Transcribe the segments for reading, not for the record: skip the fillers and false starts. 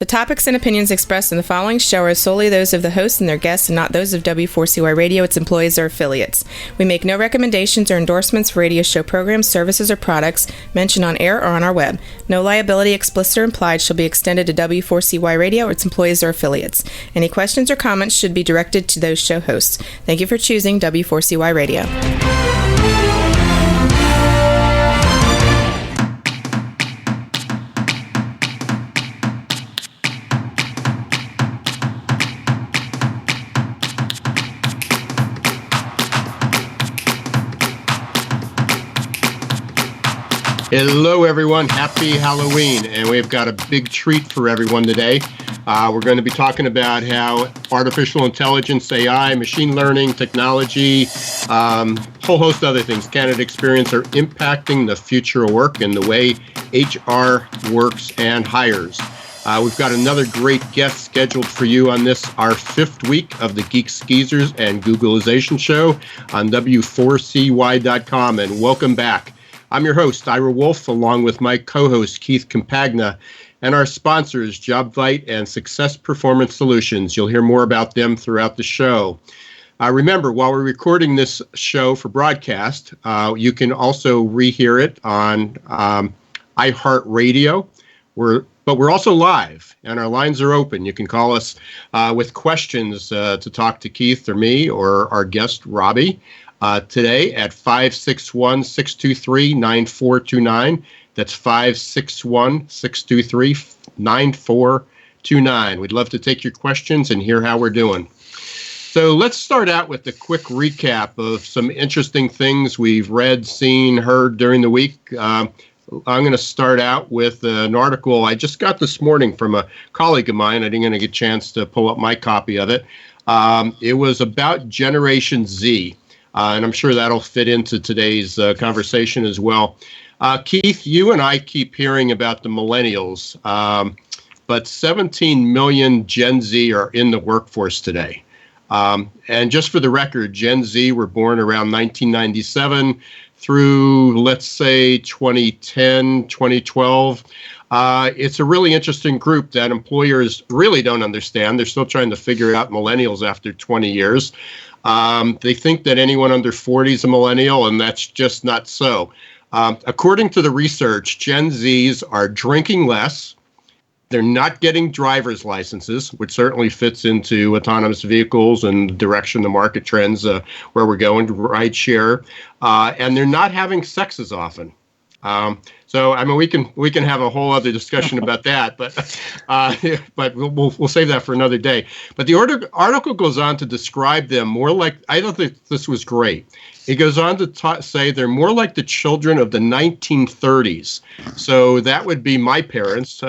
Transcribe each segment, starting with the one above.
The topics and opinions expressed in the following show are solely those of the host and their guests and not those of W4CY Radio, its employees, or affiliates. We make no recommendations or endorsements for radio show programs, services, or products mentioned on air or on our web. No liability, explicit or implied, shall be extended to W4CY Radio or its employees or affiliates. Any questions or comments should be directed to those show hosts. Thank you for choosing W4CY Radio. Hello, everyone. Happy Halloween. And we've got a big treat for everyone today. We're going to be talking about how artificial intelligence, AI, machine learning, technology, whole host of other things, candidate experience, are impacting the future of work and the way HR works and hires. We've got another great guest scheduled for you on this, our fifth week of the Geek Skeezers and Googleization show on W4CY.com. And welcome back. I'm your host, Ira Wolf, along with my co-host, Keith Campagna, and our sponsors, JobVite and Success Performance Solutions. You'll hear more about them throughout the show. Remember, while we're recording this show for broadcast, you can also rehear it on iHeartRadio. But we're also live, and our lines are open. You can call us with questions to talk to Keith or me or our guest, Robbie. Today at 561-623-9429. That's 561-623-9429. We'd love to take your questions and hear how we're doing. So let's start out with a quick recap of some interesting things we've read, seen, heard during the week. I'm going to start out with an article I just got this morning from a colleague of mine. I didn't get a chance to pull up my copy of it. It was about Generation Z. And I'm sure that'll fit into today's conversation as well. Keith, you and I keep hearing about the millennials, but 17 million Gen Z are in the workforce today. And just for the record, Gen Z were born around 1997 through, let's say, 2010, 2012. It's a really interesting group that employers really don't understand. They're still trying to figure out millennials after 20 years. They think that anyone under 40 is a millennial, and that's just not so. According to the research, Gen Zs are drinking less. They're not getting driver's licenses, which certainly fits into autonomous vehicles and the direction the market trends where we're going to ride share. And they're not having sex as often. So I mean, we can have a whole other discussion about that, but we'll save that for another day. But the article goes on to describe them more like, I don't think this was great. It goes on to say they're more like the children of the 1930s. So that would be my parents,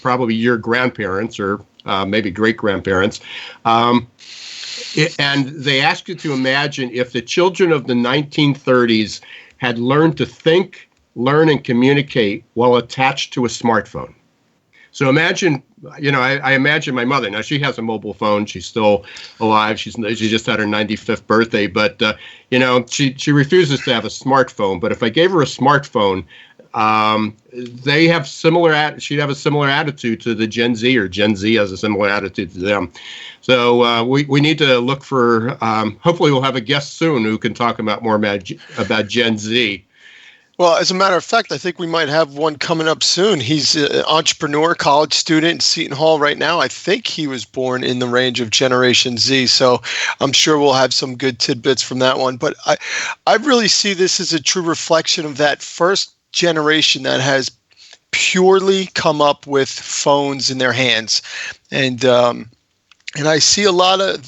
probably your grandparents or maybe great-grandparents. And they ask you to imagine if the children of the 1930s had learned to think, learn, and communicate while attached to a smartphone. So imagine, I imagine my mother. Now, she has a mobile phone. She's still alive. She just had her 95th birthday. But, she refuses to have a smartphone. But if I gave her a smartphone, she'd have a similar attitude to the Gen Z, or Gen Z has a similar attitude to them. So we need to look for, hopefully we'll have a guest soon who can talk about more about Gen Z. Well, as a matter of fact, I think we might have one coming up soon. He's an entrepreneur, college student, Seton Hall right now. I think he was born in the range of Generation Z, so I'm sure we'll have some good tidbits from that one. But I really see this as a true reflection of that first generation that has purely come up with phones in their hands. And I see a lot of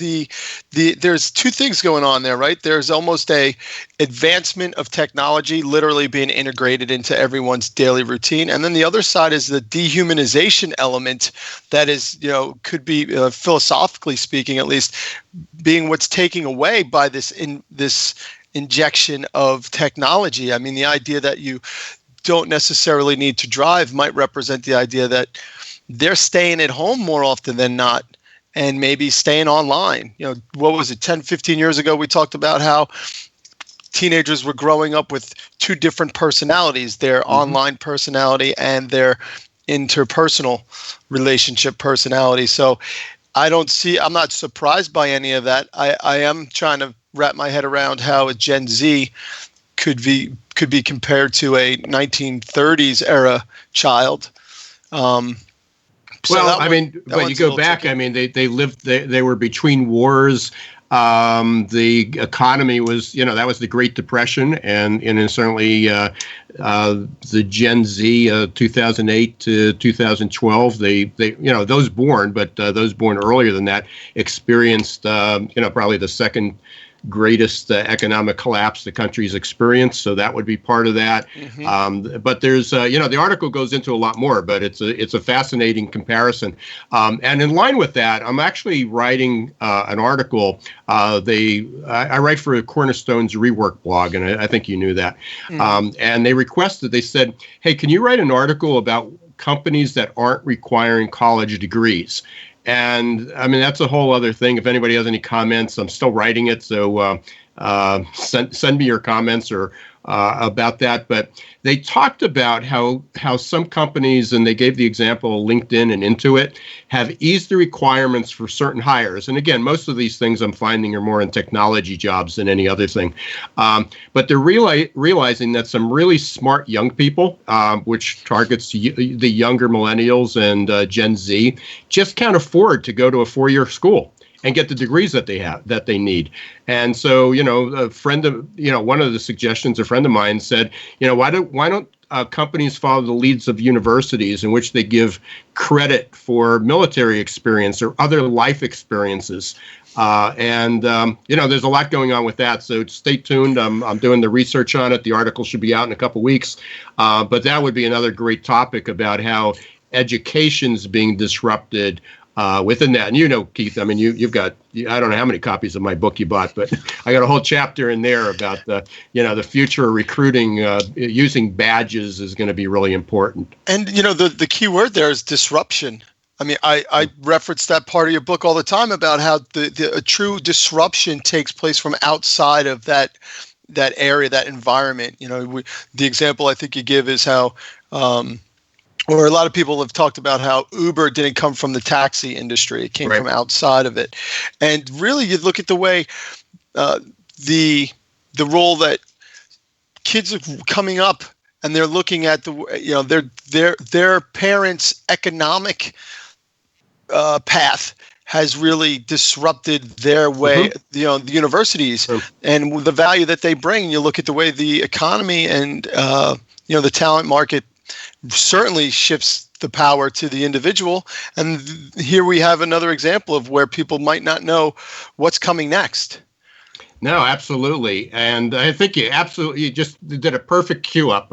there's two things going on there, right? There's almost a advancement of technology literally being integrated into everyone's daily routine. And then the other side is the dehumanization element that is, could be philosophically speaking, at least, being what's taking away by this injection of technology. I mean, the idea that you don't necessarily need to drive might represent the idea that they're staying at home more often than not, and maybe staying online. What was it, 10, 15 years ago, we talked about how teenagers were growing up with two different personalities, their online personality and their interpersonal relationship personality. So I'm not surprised by any of that. I am trying to wrap my head around how a Gen Z could be compared to a 1930s era child. But you go back. Tricky. I mean, they lived. They were between wars. The economy was, that was the Great Depression, and certainly the Gen Z, 2008 to 2012. They those born, but those born earlier than that experienced, probably the second greatest economic collapse the country's experienced. So that would be part of that. Mm-hmm. But there's, the article goes into a lot more, but it's a fascinating comparison. And in line with that, I'm actually writing an article. I write for a Cornerstone's Rework blog, and I think you knew that. Mm-hmm. And they said, hey, can you write an article about companies that aren't requiring college degrees? And I mean, that's a whole other thing. If anybody has any comments, I'm still writing it. So send me your comments or about that. But they talked about how some companies, and they gave the example of LinkedIn and Intuit, have eased the requirements for certain hires. And again, most of these things I'm finding are more in technology jobs than any other thing. But they're realizing that some really smart young people, which targets the younger millennials and Gen Z, just can't afford to go to a 4-year school and get the degrees that they need. And so, one of the suggestions, a friend of mine said, why don't companies follow the leads of universities in which they give credit for military experience or other life experiences? There's a lot going on with that. So stay tuned. I'm doing the research on it. The article should be out in a couple weeks. But that would be another great topic about how education's being disrupted within that. And Keith, I mean, you've got, I don't know how many copies of my book you bought, but I got a whole chapter in there about the future of recruiting using badges is going to be really important. And, the key word there is disruption. I mean, I reference that part of your book all the time about how a true disruption takes place from outside of that area, that environment. The example I think you give is how, or a lot of people have talked about how Uber didn't come from the taxi industry. It came from outside of it. And really, you look at the way the role that kids are coming up and they're looking at their parents' economic path has really disrupted their way, the universities and the value that they bring. You look at the way the economy and, the talent market certainly shifts the power to the individual. And here we have another example of where people might not know what's coming next. No, absolutely. And I think you just did a perfect cue up.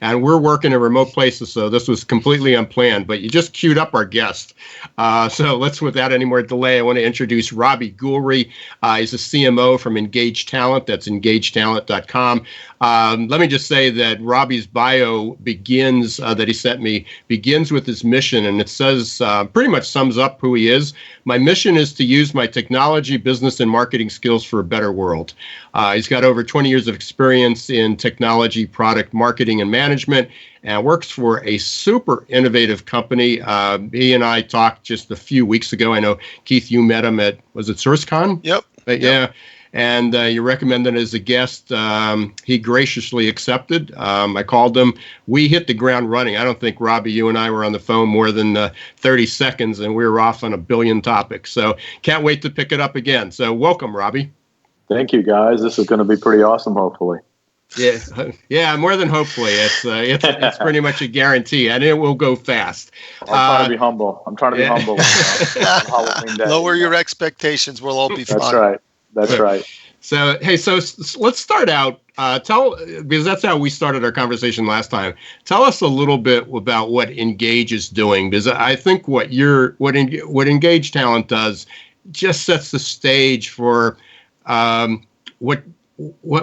And we're working in remote places, so this was completely unplanned, but you just queued up our guest. So without any more delay, I want to introduce Robby Gulri. He's a CMO from Engage Talent. That's engagetalent.com. Let me just say that Robbie's bio that he sent me begins with his mission, and it says pretty much sums up who he is. My mission is to use my technology, business, and marketing skills for a better world. He's got over 20 years of experience in technology, product marketing, and management, and works for a super innovative company. He and I talked just a few weeks ago. I know, Keith, you met him at, was it SourceCon? Yep. Yeah. And you recommended as a guest. He graciously accepted. I called him. We hit the ground running. I don't think, Robbie, you and I were on the phone more than 30 seconds, and we were off on a billion topics. So can't wait to pick it up again. So welcome, Robbie. Thank you, guys. This is going to be pretty awesome, hopefully. Yeah, more than hopefully. It's pretty much a guarantee, and it will go fast. I'm trying to be humble. I'm trying to be humble. On Halloween day. Lower your expectations. We'll all be fine. That's right. That's right. So, hey, let's start out. Because that's how we started our conversation last time. Tell us a little bit about what Engage is doing, because I think what Engage Talent does just sets the stage for what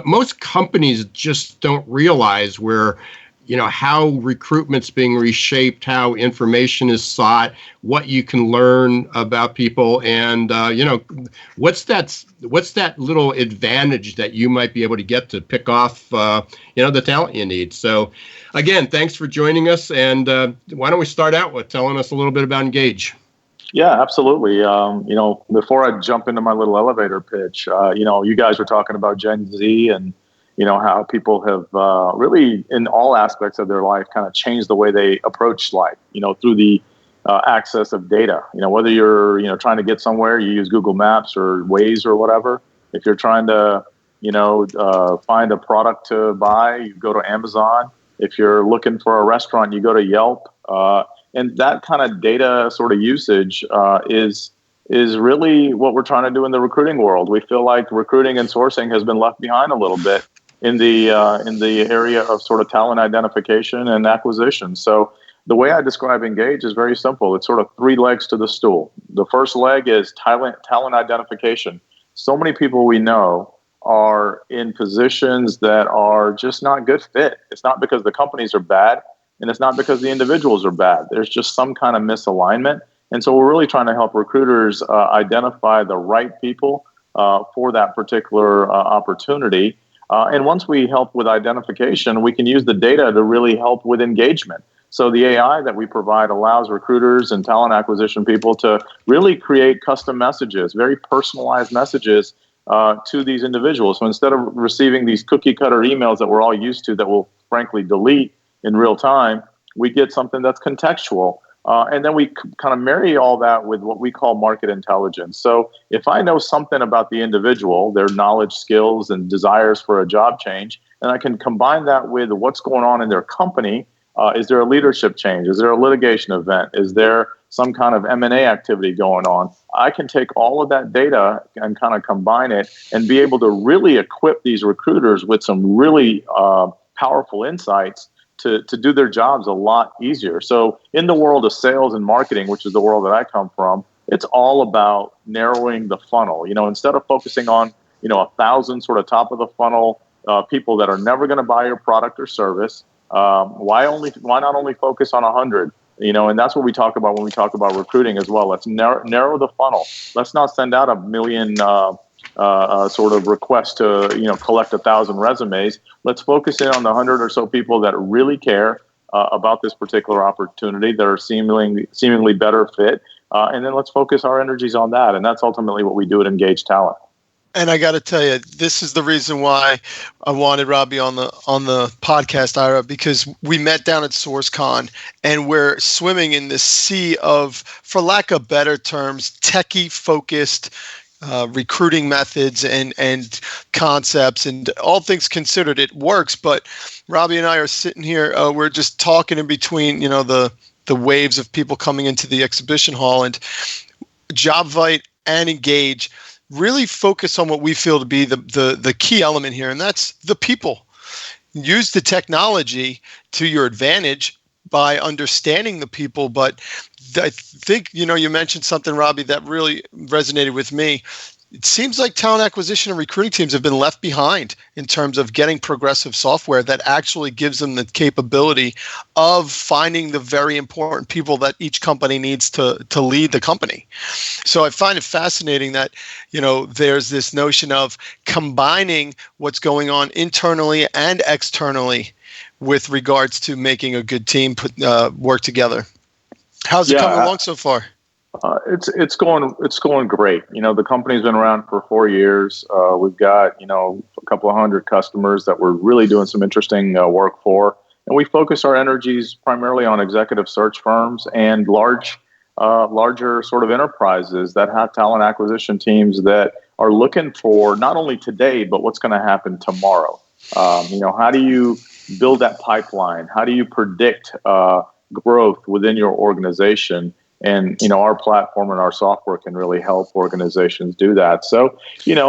most companies just don't realize, where how recruitment's being reshaped, how information is sought, what you can learn about people, and what's that little advantage that you might be able to get to pick off the talent you need. So again, thanks for joining us, and why don't we start out with telling us a little bit about Engage? Yeah, absolutely. Before I jump into my little elevator pitch, you guys were talking about Gen Z and, how people have really in all aspects of their life kind of changed the way they approach life, through the access of data. Whether you're, trying to get somewhere, you use Google Maps or Waze or whatever. If you're trying to, find a product to buy, you go to Amazon. If you're looking for a restaurant, you go to Yelp. And that kind of data sort of usage is really what we're trying to do in the recruiting world. We feel like recruiting and sourcing has been left behind a little bit in the area of sort of talent identification and acquisition. So the way I describe Engage is very simple. It's sort of three legs to the stool. The first leg is talent identification. So many people we know are in positions that are just not good fit. It's not because the companies are bad. And it's not because the individuals are bad. There's just some kind of misalignment. And so we're really trying to help recruiters identify the right people for that particular opportunity. And once we help with identification, we can use the data to really help with engagement. So the AI that we provide allows recruiters and talent acquisition people to really create custom messages, very personalized messages to these individuals. So instead of receiving these cookie cutter emails that we're all used to that we'll frankly delete in real time, we get something that's contextual. And then we kind of marry all that with what we call market intelligence. So if I know something about the individual, their knowledge, skills, and desires for a job change, and I can combine that with what's going on in their company, is there a leadership change? Is there a litigation event? Is there some kind of M&A activity going on? I can take all of that data and kind of combine it and be able to really equip these recruiters with some really powerful insights to do their jobs a lot easier. So in the world of sales and marketing, which is the world that I come from, it's all about narrowing the funnel. Instead of focusing on, 1,000 sort of top of the funnel people that are never going to buy your product or service, why not only focus on 100? And that's what we talk about when we talk about recruiting as well. Let's narrow the funnel. Let's not send out 1 million sort of request to collect 1,000 resumes. Let's focus in on the 100 or so people that really care about this particular opportunity, that are seemingly better fit, and then let's focus our energies on that. And that's ultimately what we do at Engage Talent. And I got to tell you, this is the reason why I wanted Robbie on the podcast, Ira, because we met down at SourceCon, and we're swimming in this sea of, for lack of better terms, techie focused recruiting methods and concepts, and all things considered, it works. But Robbie and I are sitting here, we're just talking in between, the waves of people coming into the exhibition hall, and JobVite and Engage really focus on what we feel to be the key element here, and that's the people. Use the technology to your advantage by understanding the people. But I think, you mentioned something, Robbie, that really resonated with me. It seems like talent acquisition and recruiting teams have been left behind in terms of getting progressive software that actually gives them the capability of finding the very important people that each company needs to lead the company. So I find it fascinating that, there's this notion of combining what's going on internally and externally with regards to making a good team work together. How's it coming along so far? It's going great. The company's been around for 4 years. We've got a couple of hundred customers that we're really doing some interesting work for, and we focus our energies primarily on executive search firms and larger sort of enterprises that have talent acquisition teams that are looking for not only today but what's going to happen tomorrow. How do you build that pipeline? How do you predict growth within your organization? And, our platform and our software can really help organizations do that. So,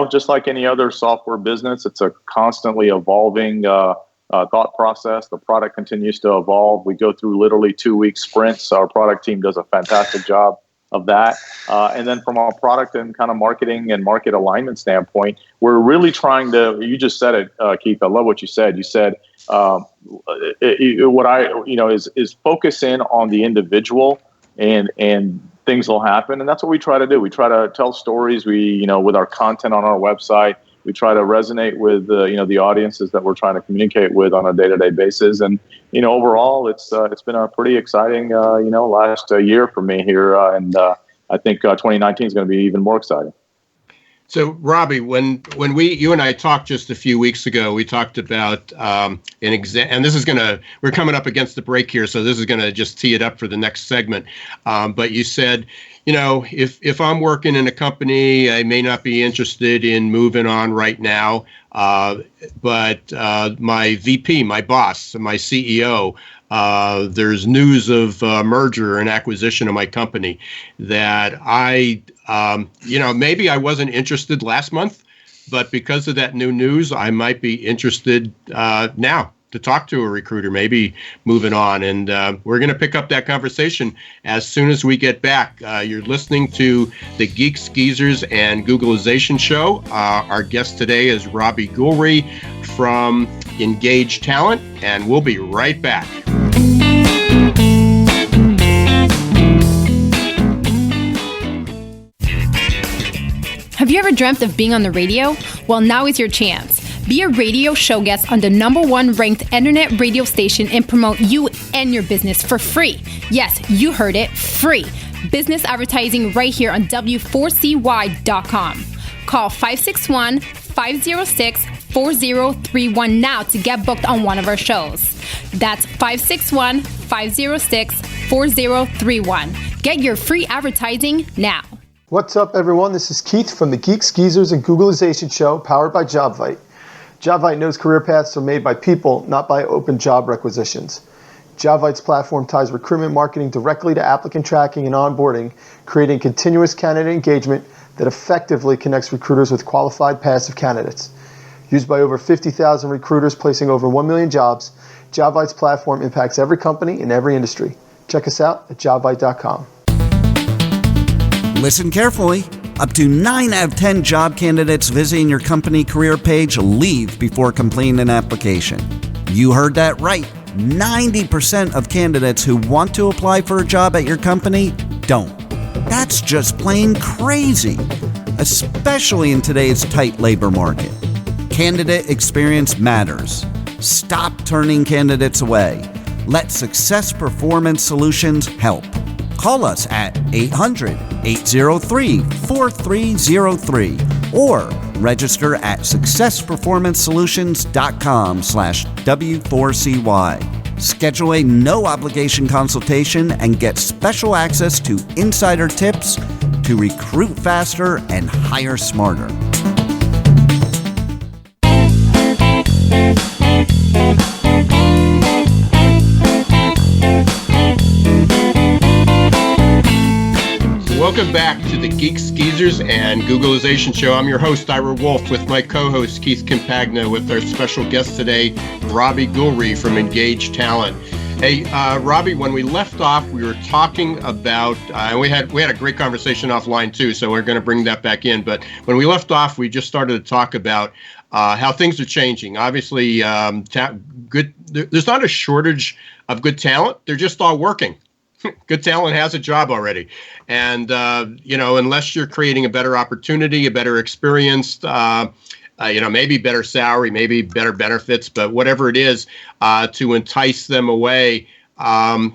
just like any other software business, it's a constantly evolving thought process. The product continues to evolve. We go through literally 2-week sprints. Our product team does a fantastic job of that. And then from our product and kind of marketing and market alignment standpoint, we're really trying to, you just said it, Keith, I love what you said. You said, what I, is focus in on the individual, and things will happen. And that's what we try to do. We try to tell stories. With our content on our website, we try to resonate with, the audiences that we're trying to communicate with on a day-to-day basis. And, overall, it's been a pretty exciting, last year for me here. And I think 2019 is going to be even more exciting. So, Robbie, when you and I talked just a few weeks ago, we talked about an exam, and we're coming up against the break here, so this is going to just tee it up for the next segment. But you said, if I'm working in a company, I may not be interested in moving on right now, but my VP, my boss, my CEO, there's news of merger and acquisition of my company that maybe I wasn't interested last month, but because of that new news, I might be interested now to talk to a recruiter, maybe moving on. And we're going to pick up that conversation as soon as we get back. You're listening to the Geeks, Geezers, and Googlization Show. Our guest today is Robby Gulri from Engage Talent, and we'll be right back. Have you ever dreamt of being on the radio? Well, now is your chance. Be a radio show guest on the #1 ranked internet radio station and promote you and your business for free. Yes, you heard it, free. Business advertising right here on W4CY.com. Call 561-506-4031 now to get booked on one of our shows. That's 561-506-4031. Get your free advertising now. What's up, everyone? This is Keith from the Geeks, Geezers, and Googlization Show, powered by JobVite. JobVite knows career paths are made by people, not by open job requisitions. JobVite's platform ties recruitment marketing directly to applicant tracking and onboarding, creating continuous candidate engagement that effectively connects recruiters with qualified passive candidates. Used by over 50,000 recruiters placing over 1 million jobs, JobVite's platform impacts every company in every industry. Check us out at jobvite.com. Listen carefully. Up to 9 out of 10 job candidates visiting your company career page leave before completing an application. You heard that right. 90% of candidates who want to apply for a job at your company don't. That's just plain crazy, especially in today's tight labor market. Candidate experience matters. Stop turning candidates away. Let Success Performance Solutions help. Call us at 800-803-4303 or register at successperformancesolutions.com/W4CY. Schedule a no-obligation consultation and get special access to insider tips to recruit faster and hire smarter. Welcome back to the Geeks, Geezers, and Googlization Show. I'm your host, Ira Wolf, with my co-host, Keith Campagna, with our special guest today, Robby Gulri from Engage Talent. Hey, Robbie, when we left off, we were talking about, and we had a great conversation offline too, so we're going to bring that back in. But when we left off, we just started to talk about how things are changing. Obviously, there's not a shortage of good talent. They're just all working. Good talent has a job already. And, unless you're creating a better opportunity, a better experience, maybe better salary, maybe better benefits, but whatever it is, to entice them away,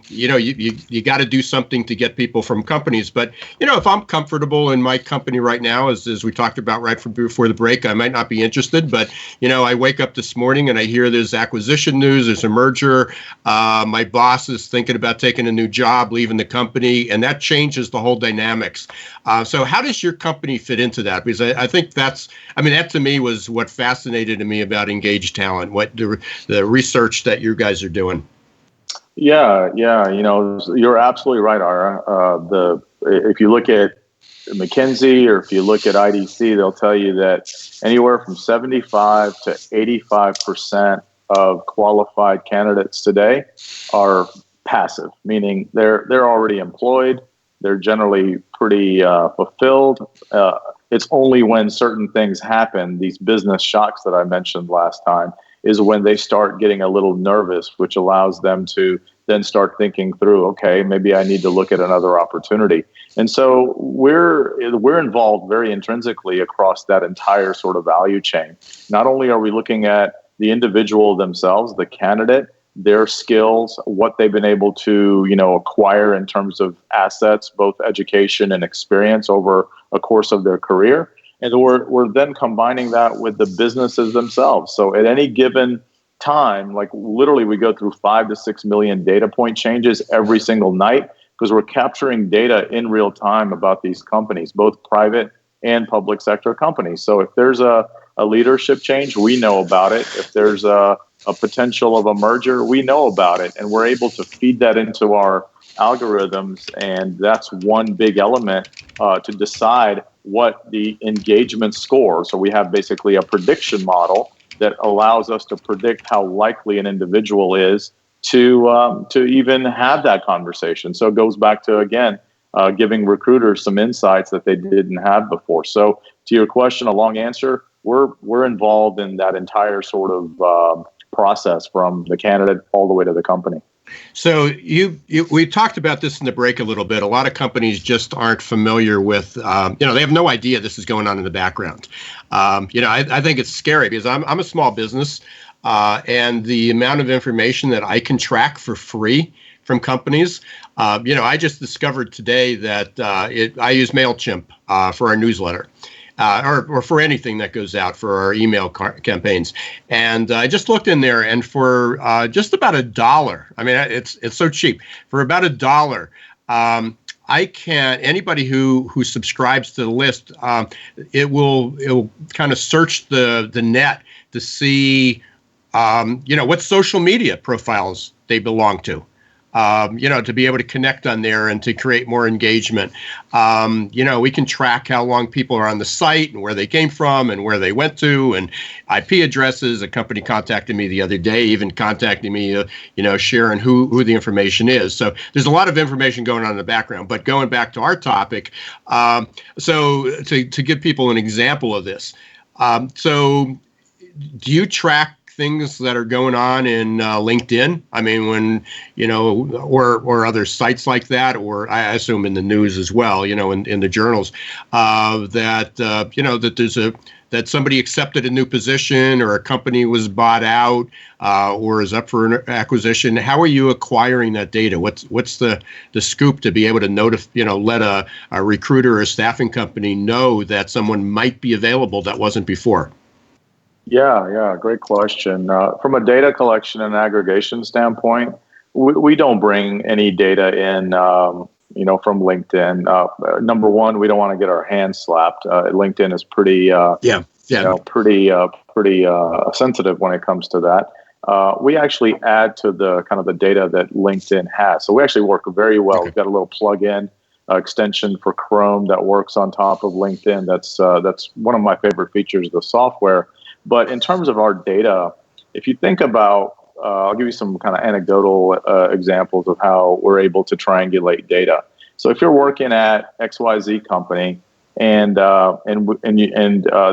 you got to do something to get people from companies. But, if I'm comfortable in my company right now, as we talked about right before the break, I might not be interested. But, I wake up this morning and I hear there's acquisition news, there's a merger. My boss is thinking about taking a new job, leaving the company, and that changes the whole dynamics. So how does your company fit into that? Because I think that to me was what fascinated me about Engage Talent, what the research that you guys are doing. Yeah, you're absolutely right, Ira. If you look at McKinsey or if you look at IDC, they'll tell you that anywhere from 75 to 85% of qualified candidates today are passive, meaning they're already employed. They're generally pretty fulfilled. It's only when certain things happen, these business shocks that I mentioned last time, is when they start getting a little nervous, which allows them to then start thinking through, okay, maybe I need to look at another opportunity. And so we're involved very intrinsically across that entire sort of value chain. Not only are we looking at the individual themselves, the candidate, their skills, what they've been able to, acquire in terms of assets, both education and experience over a course of their career. And we're then combining that with the businesses themselves. So at any given time, like literally we go through 5 to 6 million data point changes every single night because we're capturing data in real time about these companies, both private and public sector companies. So if there's a leadership change, we know about it. If there's a potential of a merger, we know about it. And we're able to feed that into our algorithms. And that's one big element to decide what the engagement score. So we have basically a prediction model that allows us to predict how likely an individual is to even have that conversation. So it goes back to, again, giving recruiters some insights that they didn't have before. So to your question, a long answer, we're involved in that entire sort of process from the candidate all the way to the company. So we talked about this in the break a little bit. A lot of companies just aren't familiar with, they have no idea this is going on in the background. I think it's scary because I'm a small business, and the amount of information that I can track for free from companies. I just discovered today that I use MailChimp for our newsletter. Or for anything that goes out for our email campaigns. And I just looked in there, and for just about $1, I mean, it's so cheap. For about $1, anybody who subscribes to the list, it will kind of search the net to see, what social media profiles they belong to. To be able to connect on there and to create more engagement. We can track how long people are on the site and where they came from and where they went to and IP addresses. A company contacted me the other day, even contacting me, sharing who the information is. So there's a lot of information going on in the background. But going back to our topic, so to give people an example of this, so do you track things that are going on in LinkedIn? I mean, when, or other sites like that, or I assume in the news as well, in the journals, that somebody accepted a new position or a company was bought out or is up for an acquisition. How are you acquiring that data? What's the scoop to be able to let a recruiter or a staffing company know that someone might be available that wasn't before? Yeah, great question. From a data collection and aggregation standpoint, we don't bring any data in, from LinkedIn. Number one, we don't want to get our hands slapped. LinkedIn is pretty sensitive when it comes to that. We actually add to the kind of the data that LinkedIn has. So we actually work very well. Okay. We've got a little plug-in extension for Chrome that works on top of LinkedIn. That's one of my favorite features of the software. But in terms of our data, if you think about, I'll give you some kind of anecdotal examples of how we're able to triangulate data. So if you're working at XYZ company and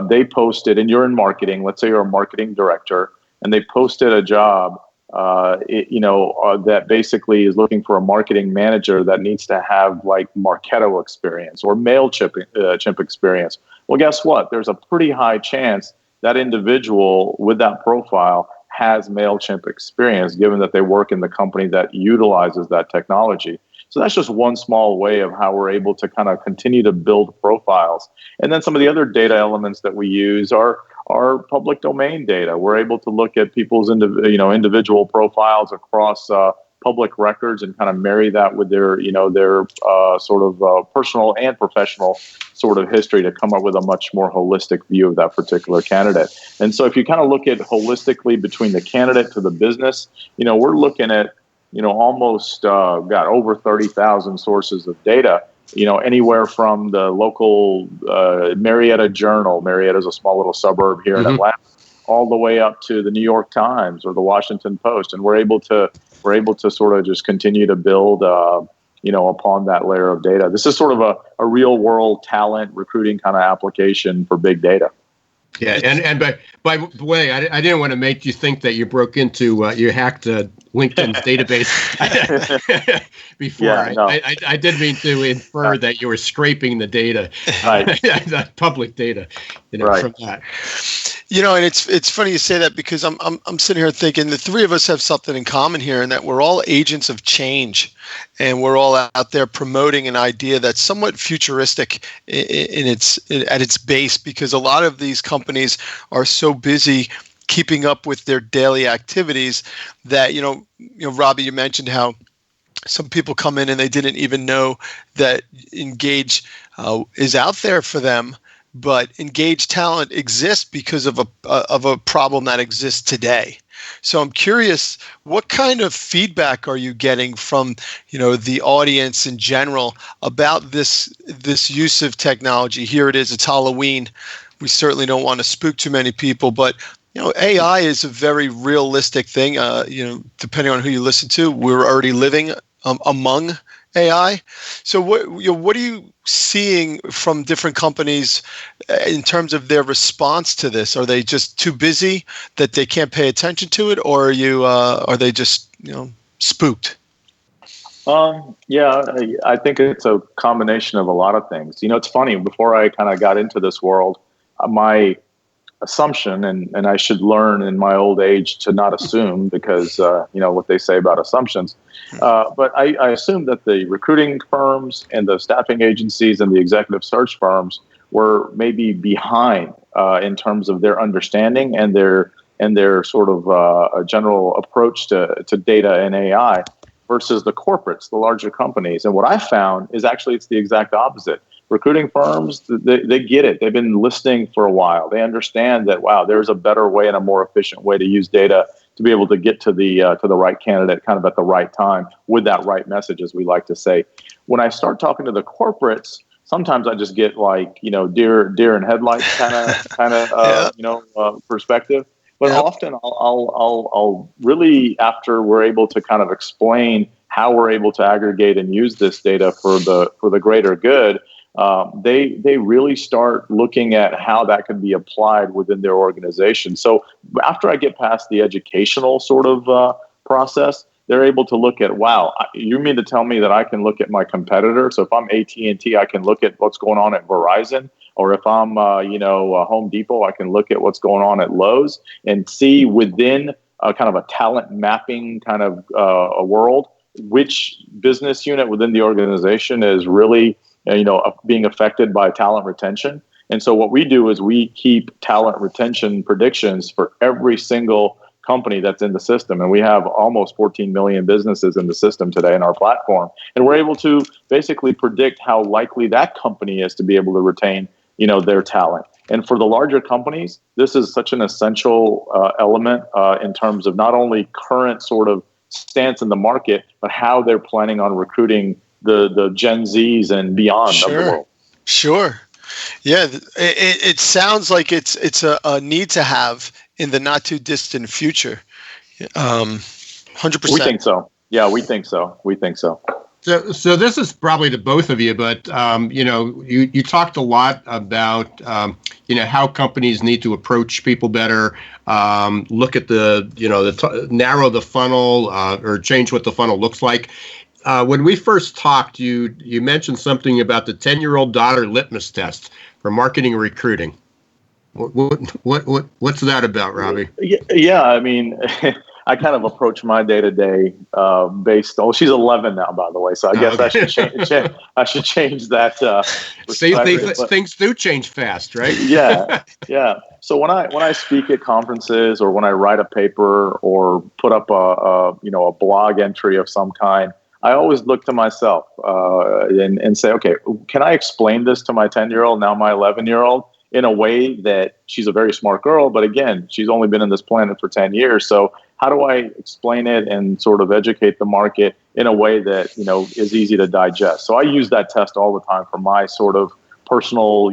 they posted, and you're in marketing, let's say you're a marketing director, and they posted a job, that basically is looking for a marketing manager that needs to have like Marketo experience or MailChimp experience. Well, guess what? There's a pretty high chance that individual with that profile has MailChimp experience, given that they work in the company that utilizes that technology. So that's just one small way of how we're able to kind of continue to build profiles. And then some of the other data elements that we use are public domain data. We're able to look at people's individual profiles across public records and kind of marry that with their sort of personal and professional sort of history to come up with a much more holistic view of that particular candidate. And so if you kind of look at holistically between the candidate to the business, we're looking at, almost got over 30,000 sources of data, anywhere from the local Marietta Journal. Marietta is a small little suburb here in Atlanta, all the way up to the New York Times or the Washington Post. And we're able to sort of just continue to build, upon that layer of data. This is sort of a real world talent recruiting kind of application for big data. Yeah, and by the way, I didn't want to make you think that you broke into you hacked LinkedIn's database before. Yeah, no. I did mean to infer that you were scraping the data, Right. the public data, Right. from that. And it's funny you say that, because I'm sitting here thinking the three of us have something in common here, in that we're all agents of change, and we're all out there promoting an idea that's somewhat futuristic at its base, because a lot of these companies are so busy keeping up with their daily activities that Robbie, you mentioned how some people come in and they didn't even know that Engage is out there for them. But Engage Talent exists because of a problem that exists today. So I'm curious, what kind of feedback are you getting from the audience in general about this use of technology? Here it is, it's Halloween. We certainly don't want to spook too many people, but AI is a very realistic thing. Depending on who you listen to, we're already living among AI. So what are you seeing from different companies in terms of their response to this? Are they just too busy that they can't pay attention to it, or are they just spooked? Yeah, I think it's a combination of a lot of things. It's funny, before I kind of got into this world, my assumption, and I should learn in my old age to not assume, because what they say about assumptions. But I assumed that the recruiting firms and the staffing agencies and the executive search firms were maybe behind in terms of their understanding and their sort of a general approach to data and AI versus the corporates, the larger companies. And what I found is actually it's the exact opposite. Recruiting firms, they get it. They've been listening for a while. They understand that, wow, there's a better way and a more efficient way to use data to be able to get to the right candidate kind of at the right time with that right message, as we like to say. When I start talking to the corporates, sometimes I just get like, deer in headlights kind of perspective. But often I'll really, after we're able to kind of explain how we're able to aggregate and use this data for the greater good, they really start looking at how that can be applied within their organization. So after I get past the educational sort of process, they're able to look at, wow, you mean to tell me that I can look at my competitor? So if I'm AT&T, I can look at what's going on at Verizon. Or if I'm, Home Depot, I can look at what's going on at Lowe's and see within kind of a talent mapping kind of a world, which business unit within the organization is really being affected by talent retention. And so what we do is we keep talent retention predictions for every single company that's in the system. And we have almost 14 million businesses in the system today in our platform. And we're able to basically predict how likely that company is to be able to retain, their talent. And for the larger companies, this is such an essential element in terms of not only current sort of stance in the market, but how they're planning on recruiting the Gen Zs and beyond of the world. Sure. Yeah, it sounds like it's a need to have in the not too distant future. 100%. We think so. Yeah, we think so. So this is probably to both of you, but you talked a lot about how companies need to approach people better, look at narrow the funnel or change what the funnel looks like. When we first talked, you mentioned something about the 10-year-old daughter litmus test for marketing and recruiting. What's that about, Robbie? Yeah, I mean, I kind of approach my day-to-day based on. She's 11 now, by the way, so I guess I should change that. Things do change fast, right? Yeah. So when I speak at conferences or when I write a paper or put up a blog entry of some kind, I always look to myself and say, okay, can I explain this to my 10-year-old, now my 11-year-old, in a way that she's a very smart girl, but again, she's only been on this planet for 10 years. So how do I explain it and sort of educate the market in a way that, is easy to digest? So I use that test all the time for my sort of personal,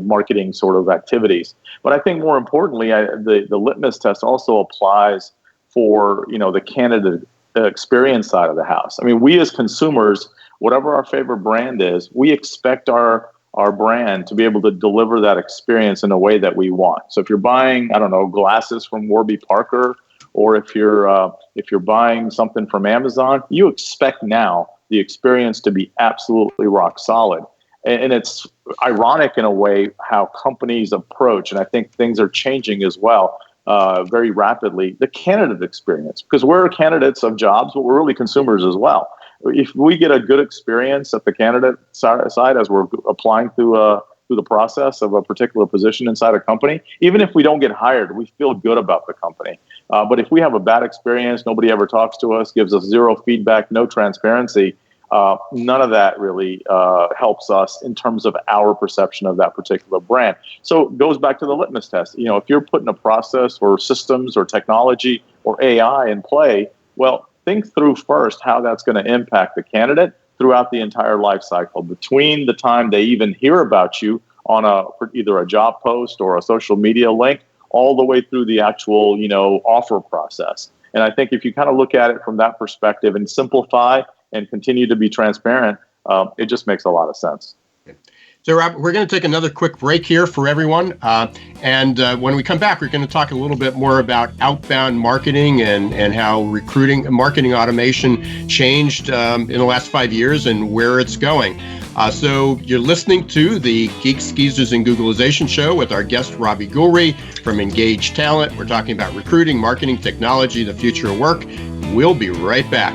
marketing sort of activities. But I think more importantly, the litmus test also applies for, the candidate experience side of the house. I mean, we as consumers, whatever our favorite brand is, we expect our our brand to be able to deliver that experience in a way that we want. So if you're buying, I don't know, glasses from Warby Parker, or if you're buying something from Amazon, you expect now the experience to be absolutely rock solid. And it's ironic in a way how companies approach, and I think things are changing as well very rapidly, the candidate experience. Because we're candidates of jobs, but we're really consumers as well. If we get a good experience at the candidate side as we're applying through the process of a particular position inside a company, even if we don't get hired, we feel good about the company. But if we have a bad experience, nobody ever talks to us, gives us zero feedback, no transparency, none of that really helps us in terms of our perception of that particular brand. So it goes back to the litmus test. If you're putting a process or systems or technology or AI in play, well, think through first how that's going to impact the candidate throughout the entire life cycle, between the time they even hear about you on either a job post or a social media link, all the way through the actual, offer process. And I think if you kind of look at it from that perspective and simplify and continue to be transparent, it just makes a lot of sense. So, Rob, we're going to take another quick break here for everyone. And when we come back, we're going to talk a little bit more about outbound marketing and how recruiting and marketing automation changed in the last 5 years and where it's going. So you're listening to the Geeks, Geezers, and Googlization show with our guest, Robby Gulri from Engage Talent. We're talking about recruiting, marketing, technology, the future of work. We'll be right back.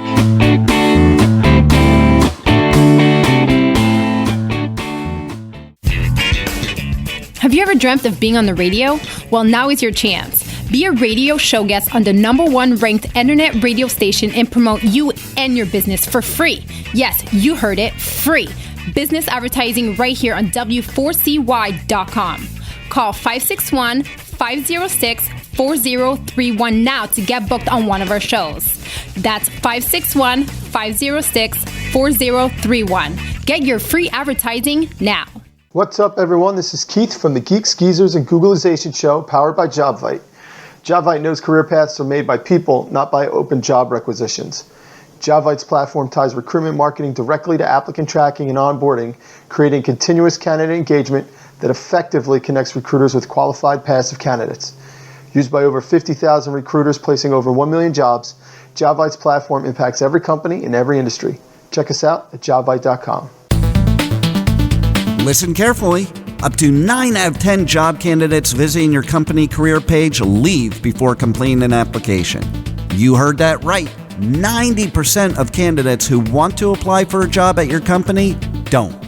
Have you ever dreamt of being on the radio? Well, now is your chance. Be a radio show guest on the #1 ranked internet radio station and promote you and your business for free. Yes, you heard it, free. Business advertising right here on W4CY.com. Call 561-506-4031 now to get booked on one of our shows. That's 561-506-4031. Get your free advertising now. What's up, everyone? This is Keith from the Geeks, Geezers, and Googlization show powered by JobVite. JobVite knows career paths are made by people, not by open job requisitions. JobVite's platform ties recruitment marketing directly to applicant tracking and onboarding, creating continuous candidate engagement that effectively connects recruiters with qualified passive candidates. Used by over 50,000 recruiters placing over 1 million jobs, JobVite's platform impacts every company in every industry. Check us out at jobvite.com. Listen carefully. Up to 9 out of 10 job candidates visiting your company career page leave before completing an application. You heard that right. 90% of candidates who want to apply for a job at your company don't.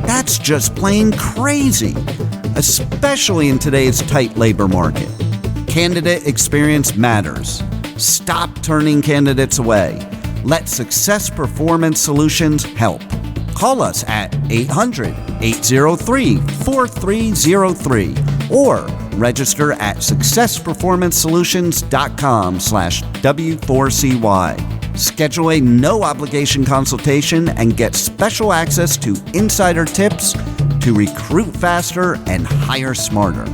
That's just plain crazy, especially in today's tight labor market. Candidate experience matters. Stop turning candidates away. Let Success Performance Solutions help. Call us at 800-803-4303 or register at successperformancesolutions.com/W4CY. Schedule a no-obligation consultation and get special access to insider tips to recruit faster and hire smarter.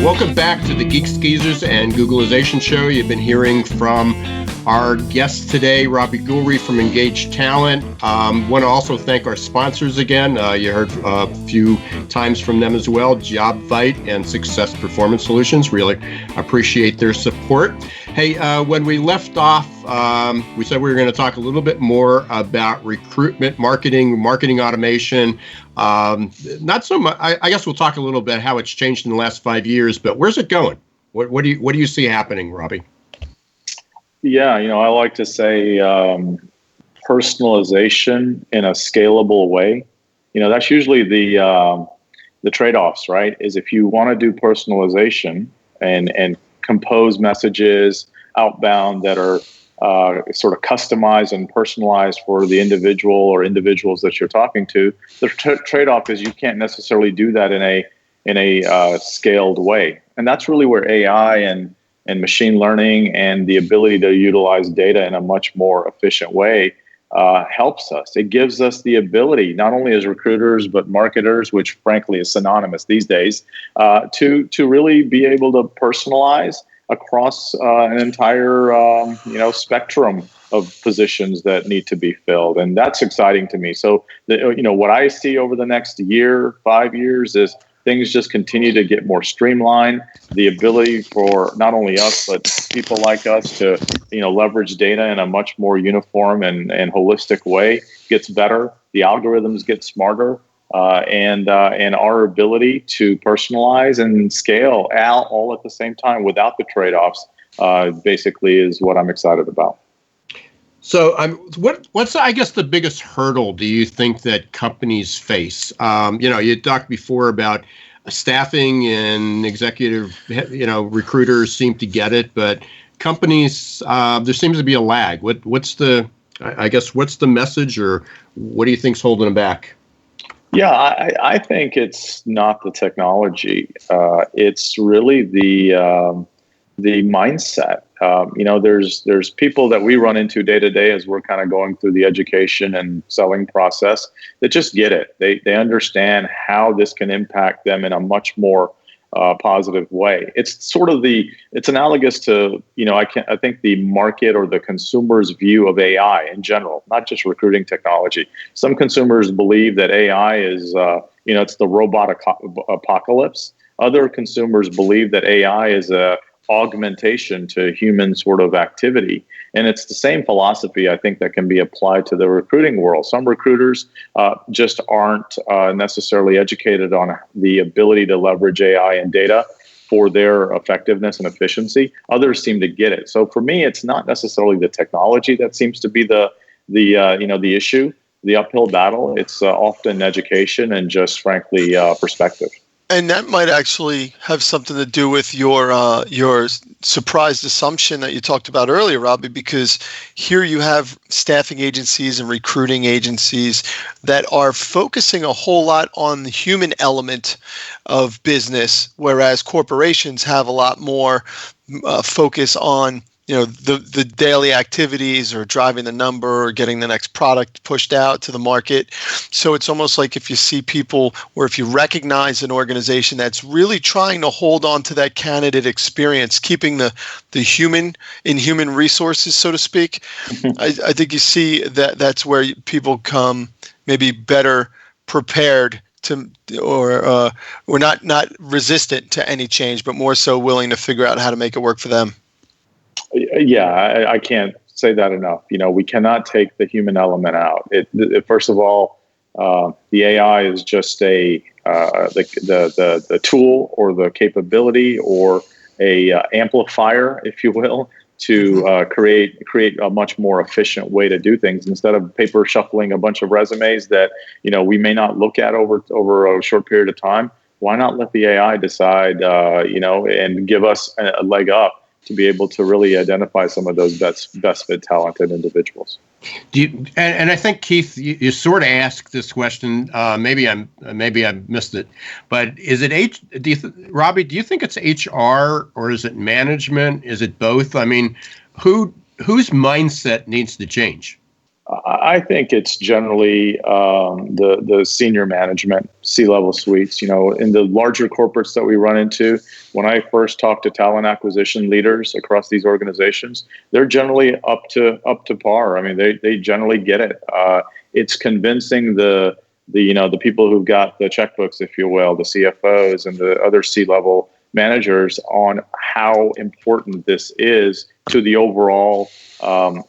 Welcome back to the Geeks, Geezers, and Googlization show. You've been hearing from our guest today, Robby Gulri from Engage Talent. Want to also thank our sponsors again. You heard a few times from them as well, JobVite and Success Performance Solutions. Really appreciate their support. Hey, when we left off, we said we were going to talk a little bit more about recruitment, marketing automation. Not so much. I guess we'll talk a little bit how it's changed in the last 5 years. But where's it going? What do you see happening, Robbie? Yeah, I like to say personalization in a scalable way. That's usually the trade-offs, right? Is if you want to do personalization and compose messages outbound that are sort of customized and personalized for the individual or individuals that you're talking to, the trade-off is you can't necessarily do that in a scaled way. And that's really where AI and machine learning and the ability to utilize data in a much more efficient way helps us. It gives us the ability, not only as recruiters, but marketers, which frankly is synonymous these days, to really be able to personalize across an entire spectrum of positions that need to be filled. And that's exciting to me. So, what I see over the next year, 5 years is things just continue to get more streamlined. The ability for not only us, but people like us to, leverage data in a much more uniform and holistic way gets better. The algorithms get smarter. And our ability to personalize and scale all at the same time without the trade-offs basically is what I'm excited about. So, what's I guess the biggest hurdle do you think that companies face? You talked before about staffing and executive, recruiters seem to get it, but companies, there seems to be a lag. What's the message, or what do you think's holding them back? Yeah, I think it's not the technology. It's really the mindset. There's people that we run into day to day as we're kind of going through the education and selling process that just get it. They understand how this can impact them in a much more positive way. It's sort of it's analogous to, I think the market or the consumer's view of AI in general, not just recruiting technology. Some consumers believe that AI is, it's the robot apocalypse. Other consumers believe that AI is a augmentation to human sort of activity. And it's the same philosophy, I think, that can be applied to the recruiting world. Some recruiters just aren't necessarily educated on the ability to leverage AI and data for their effectiveness and efficiency. Others seem to get it. So for me, it's not necessarily the technology that seems to be the issue, the uphill battle. It's often education and just frankly perspective. And that might actually have something to do with your surprised assumption that you talked about earlier, Robbie, because here you have staffing agencies and recruiting agencies that are focusing a whole lot on the human element of business, whereas corporations have a lot more focus on the daily activities or driving the number or getting the next product pushed out to the market. So it's almost like if you see people, or if you recognize an organization that's really trying to hold on to that candidate experience, keeping the human in human resources, so to speak, I think you see that's where people come maybe better prepared to, or not resistant to any change, but more so willing to figure out how to make it work for them. Yeah, I can't say that enough. We cannot take the human element out. First of all, the AI is just the tool or the capability or a amplifier, if you will, to create a much more efficient way to do things instead of paper shuffling a bunch of resumes that we may not look at over a short period of time. Why not let the AI decide, and give us a leg up to be able to really identify some of those best fit talented individuals. And I think, Keith, you sort of asked this question. Maybe I missed it, but is it Robbie? Do you think it's HR or is it management? Is it both? I mean, whose mindset needs to change? I think it's generally the senior management, C-level suites. In the larger corporates that we run into, when I first talk to talent acquisition leaders across these organizations, they're generally up to par. I mean, they generally get it. It's convincing the people who've got the checkbooks, if you will, the CFOs and the other C-level managers on how important this is to the overall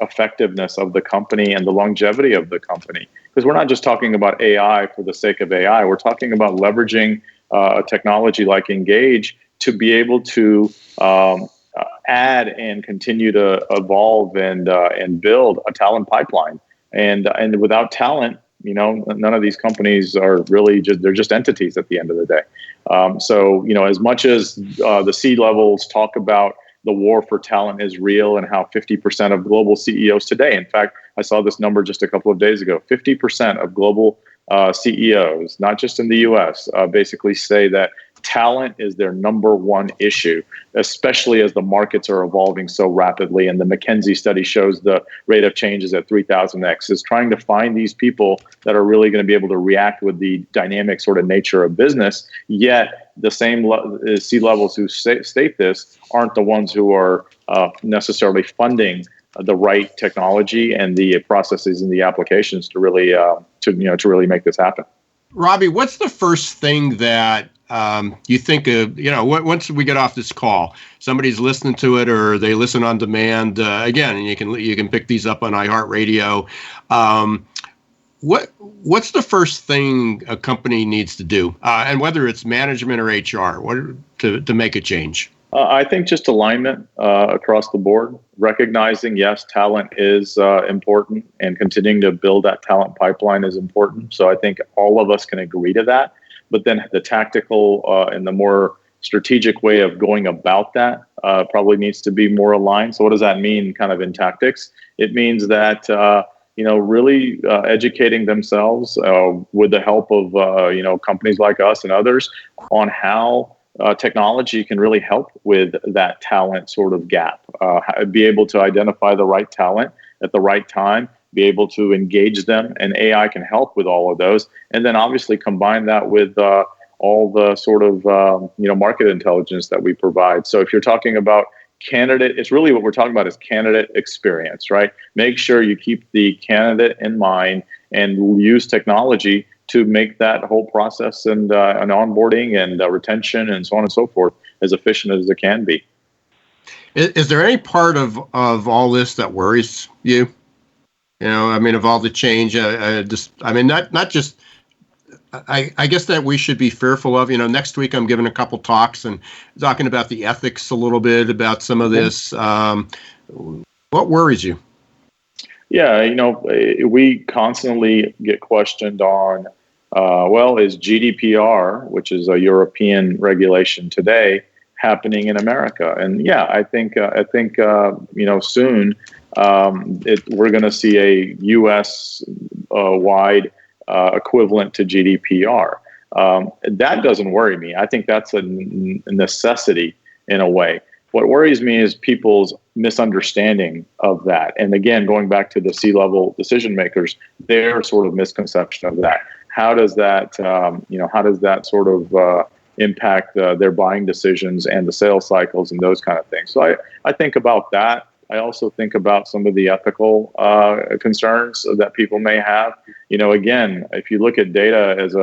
effectiveness of the company and the longevity of the company. Because we're not just talking about AI for the sake of AI. We're talking about leveraging a technology like Engage to be able to add and continue to evolve and build a talent pipeline. And without talent, none of these companies are really they're just entities at the end of the day. So as much as the C-levels talk about the war for talent is real and how 50% of global CEOs today, in fact, I saw this number just a couple of days ago, 50% of global CEOs, not just in the US, basically say that talent is their number one issue, especially as the markets are evolving so rapidly. And the McKinsey study shows the rate of change is at 3,000x, is trying to find these people that are really going to be able to react with the dynamic sort of nature of business. Yet the same C-levels who state this aren't the ones who are necessarily funding the right technology and the processes and the applications to really to really make this happen. Robbie, what's the first thing that you think of, once we get off this call, somebody's listening to it or they listen on demand, again, and you can pick these up on iHeartRadio. What's the first thing a company needs to do, and whether it's management or HR, to make a change? I think just alignment across the board, recognizing, yes, talent is important, and continuing to build that talent pipeline is important. So I think all of us can agree to that. But then the tactical and the more strategic way of going about that probably needs to be more aligned. So what does that mean kind of in tactics? It means that, really educating themselves with the help of, companies like us and others on how technology can really help with that talent sort of gap, be able to identify the right talent at the right time, be able to engage them, and AI can help with all of those. And then obviously combine that with all the sort of, market intelligence that we provide. So if you're talking about candidate, it's really what we're talking about is candidate experience, right? Make sure you keep the candidate in mind and use technology to make that whole process and onboarding and retention and so on and so forth as efficient as it can be. Is there any part of all this that worries you? Of all the change, not just. I guess that we should be fearful of. Next week I'm giving a couple talks and talking about the ethics a little bit about some of this. What worries you? Yeah, we constantly get questioned on, is GDPR, which is a European regulation today, happening in America? And yeah, I think soon we're going to see a U.S. wide equivalent to GDPR. That doesn't worry me. I think that's a necessity in a way. What worries me is people's misunderstanding of that. And again, going back to the C-level decision makers, their sort of misconception of that. How does that, sort of impact their buying decisions and the sales cycles and those kind of things? So I think about that. I also think about some of the ethical concerns that people may have. Again, if you look at data as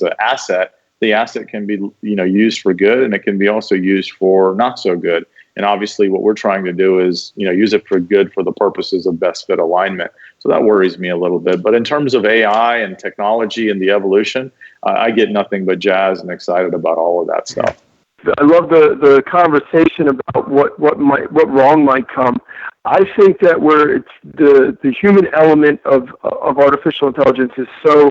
an asset, the asset can be used for good, and it can be also used for not so good. And obviously, what we're trying to do is use it for good for the purposes of best fit alignment. So that worries me a little bit. But in terms of AI and technology and the evolution, I get nothing but jazz and excited about all of that stuff. I love the conversation about what wrong might come. I think that where it's the human element of artificial intelligence is so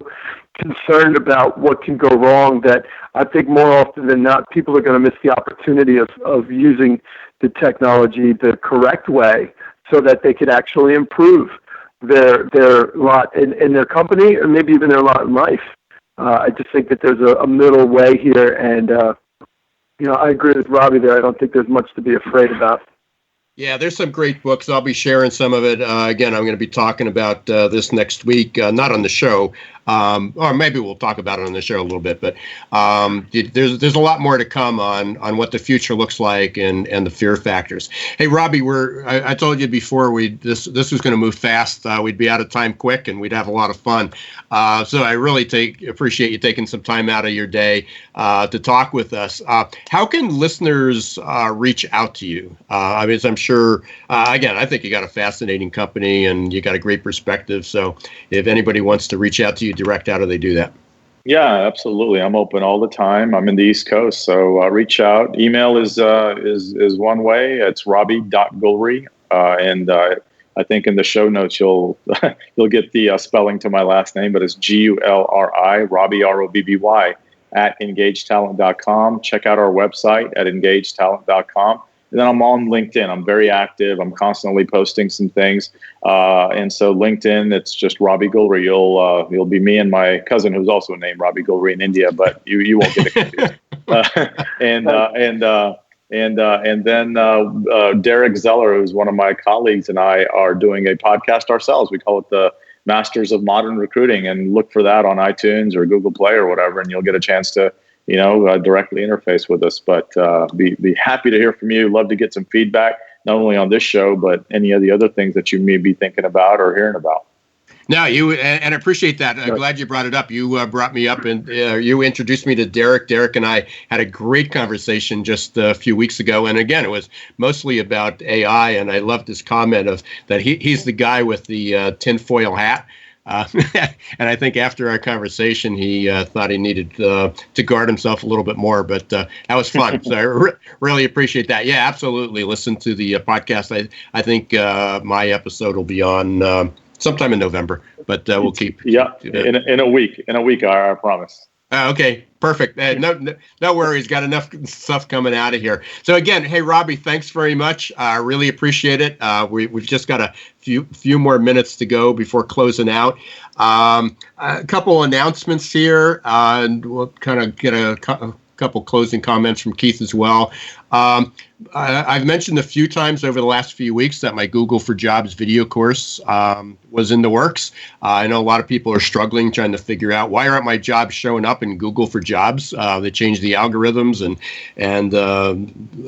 concerned about what can go wrong that I think more often than not people are going to miss the opportunity of using the technology the correct way so that they could actually improve their lot in their company or maybe even their lot in life. I just think that there's a middle way here, and I agree with Robbie there. I don't think there's much to be afraid about. Yeah, there's some great books. I'll be sharing some of it. Again, I'm going to be talking about this next week, not on the show, or maybe we'll talk about it on the show a little bit. But there's a lot more to come on what the future looks like and the fear factors. Hey, Robbie, I told you before this was going to move fast. We'd be out of time quick, and we'd have a lot of fun. So I really appreciate you taking some time out of your day to talk with us. How can listeners reach out to you? I'm sure, again, I think you got a fascinating company and you got a great perspective. So if anybody wants to reach out to you direct, how do they do that? Yeah, absolutely. I'm open all the time. I'm in the East Coast, so reach out. Email is one way. It's Robby.Gulri, and I think in the show notes you'll get the spelling to my last name, but it's Gulri, Robbie, Robby, at engagetalent.com. Check out our website at engagetalent.com. And then I'm on LinkedIn. I'm very active. I'm constantly posting some things. And so LinkedIn, it's just Robby Gulri. You'll be me and my cousin, who's also named Robby Gulri in India, but you won't get it confused. And then Derek Zeller, who's one of my colleagues, and I are doing a podcast ourselves. We call it the Masters of Modern Recruiting, and look for that on iTunes or Google Play or whatever, and you'll get a chance to, directly interface with us. But be happy to hear from you. Love to get some feedback, not only on this show, but any of the other things that you may be thinking about or hearing about. No, and I appreciate that. I'm glad you brought it up. You brought me up, and you introduced me to Derek. Derek and I had a great conversation just a few weeks ago, and again, it was mostly about AI. And I loved his comment of that he's the guy with the tinfoil hat. And I think after our conversation, he thought he needed to guard himself a little bit more. But that was fun. So I really appreciate that. Yeah, absolutely. Listen to the podcast. I think my episode will be on sometime in November, but we'll keep. Yeah, in a week. I promise. Okay, perfect. No worries. Got enough stuff coming out of here. So again, hey, Robbie, thanks very much. I really appreciate it. We've just got a few more minutes to go before closing out. A couple announcements here, and we'll kind of get a couple closing comments from Keith as well. I've mentioned a few times over the last few weeks that my Google for Jobs video course was in the works. I know a lot of people are struggling trying to figure out why aren't my jobs showing up in Google for Jobs. They changed the algorithms, and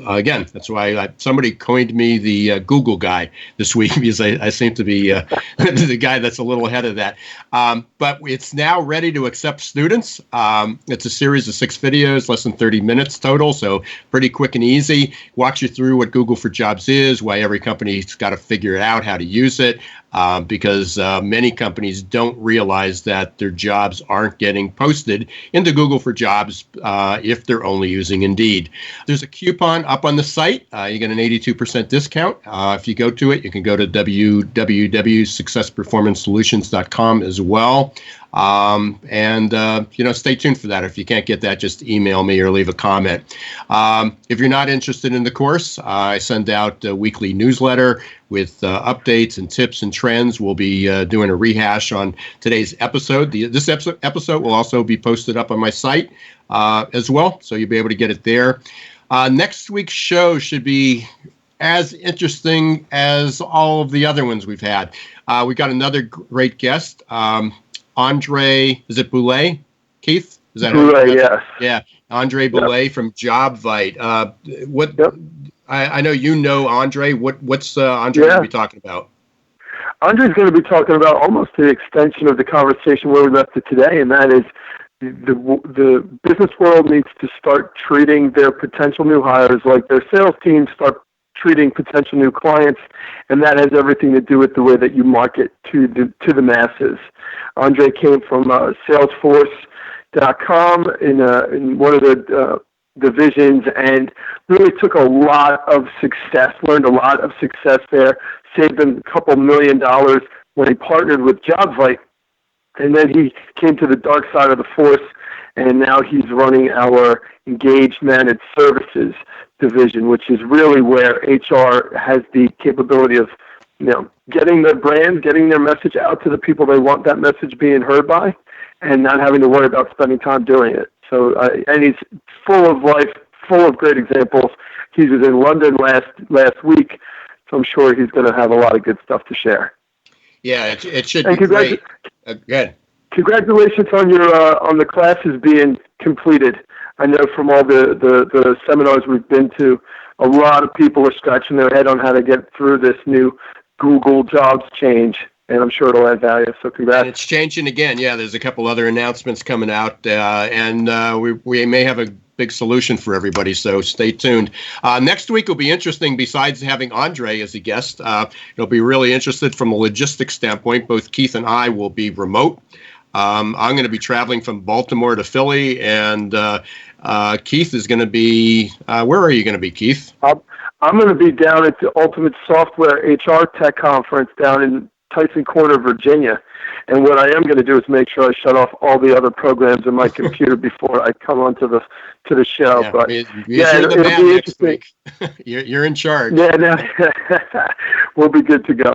again, that's why somebody coined me the Google guy this week, because I seem to be the guy that's a little ahead of that. But it's now ready to accept students. It's a series of 6 videos, less than 30 minutes total, so pretty quick and easy. Walks you through what Google for Jobs is, why every company's got to figure out how to use it, because many companies don't realize that their jobs aren't getting posted into Google for Jobs if they're only using Indeed. There's a coupon up on the site. You get an 82% discount. If you go to it, you can go to www.successperformancesolutions.com as well. Stay tuned for that. If you can't get that, just email me or leave a comment. If you're not interested in the course, I send out a weekly newsletter with updates and tips and trends. We'll be doing a rehash on today's episode. This episode will also be posted up on my site as well, so you'll be able to get it there. Next week's show should be as interesting as all of the other ones we've had. We got another great guest, Andre, is it Boulay? Keith? Is that Boulay, yes. Yeah, Andre Boulay from JobVite. I know you know Andre. What's Andre going to be talking about? Andre's going to be talking about almost the extension of the conversation where we left it today, and that is the business world needs to start treating their potential new hires like their sales teams start treating potential new clients, and that has everything to do with the way that you market to the masses. Andre came from Salesforce.com in one of the divisions, and really took a lot of success, learned a lot of success there, saved them a couple $1 million when he partnered with JobVite, and then he came to the dark side of the force, and now he's running our Engage Managed Services division, which is really where HR has the capability of, getting their brand, getting their message out to the people they want that message being heard by, and not having to worry about spending time doing it. So, and he's full of life, full of great examples. He was in London last week, so I'm sure he's going to have a lot of good stuff to share. Yeah, it should be great. Good. Congratulations on the classes being completed. I know from all the seminars we've been to, a lot of people are scratching their head on how to get through this new Google Jobs change, and I'm sure it'll add value. So congrats. And it's changing again. Yeah, there's a couple other announcements coming out, and we may have a big solution for everybody, so stay tuned. Next week will be interesting. Besides having Andre as a guest, it'll be really interesting from a logistics standpoint. Both Keith and I will be remote. I'm going to be traveling from Baltimore to Philly, and Keith is going to be, where are you going to be, Keith? I'm going to be down at the Ultimate Software HR Tech Conference down in Tyson Corner, Virginia. And what I am going to do is make sure I shut off all the other programs in my computer before I come onto the show. Yeah, but it'll be interesting. You're in charge. Yeah, no, we'll be good to go.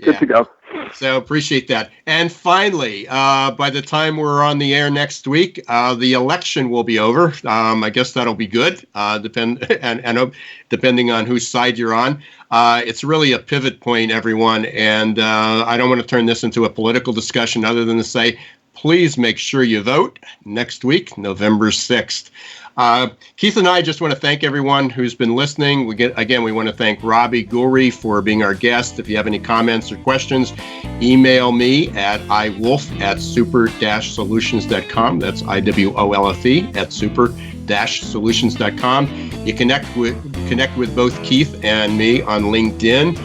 Good to go. So appreciate that. And finally, by the time we're on the air next week, the election will be over. I guess that'll be good, depending on whose side you're on. It's really a pivot point, everyone. And I don't want to turn this into a political discussion other than to say, please make sure you vote next week, November 6th. Keith and I just want to thank everyone who's been listening. We want to thank Robby Gulri for being our guest. If you have any comments or questions, email me at iwolf@super-solutions.com. That's IWOLFE at super-solutions.com. You connect with both Keith and me on LinkedIn.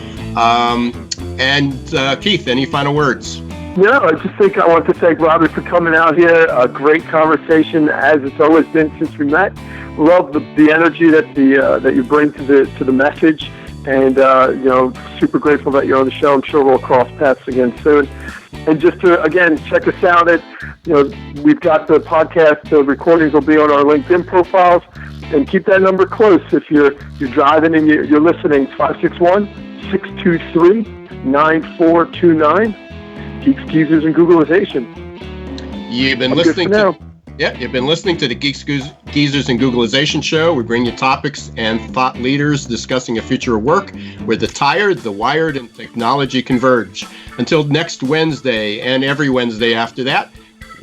Keith, any final words? No, I just think I want to thank Robbie for coming out here. A great conversation, as it's always been since we met. Love the energy that you bring to the message, and super grateful that you're on the show. I'm sure we'll cross paths again soon. And just to again check us out we've got the podcast. The recordings will be on our LinkedIn profiles, and keep that number close if you're driving and you're listening. 561-623-9429. Geeks, Geezers, and Googlization. You've been listening to the Geeks, Geezers, and Googlization show. We bring you topics and thought leaders discussing a future of work where the tired, the wired, and technology converge. Until next Wednesday and every Wednesday after that,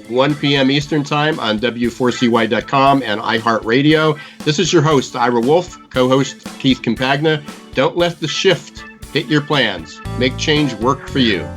1 p.m. Eastern Time on W4CY.com and iHeartRadio. This is your host, Ira Wolf, co-host Keith Campagna. Don't let the shift hit your plans. Make change work for you.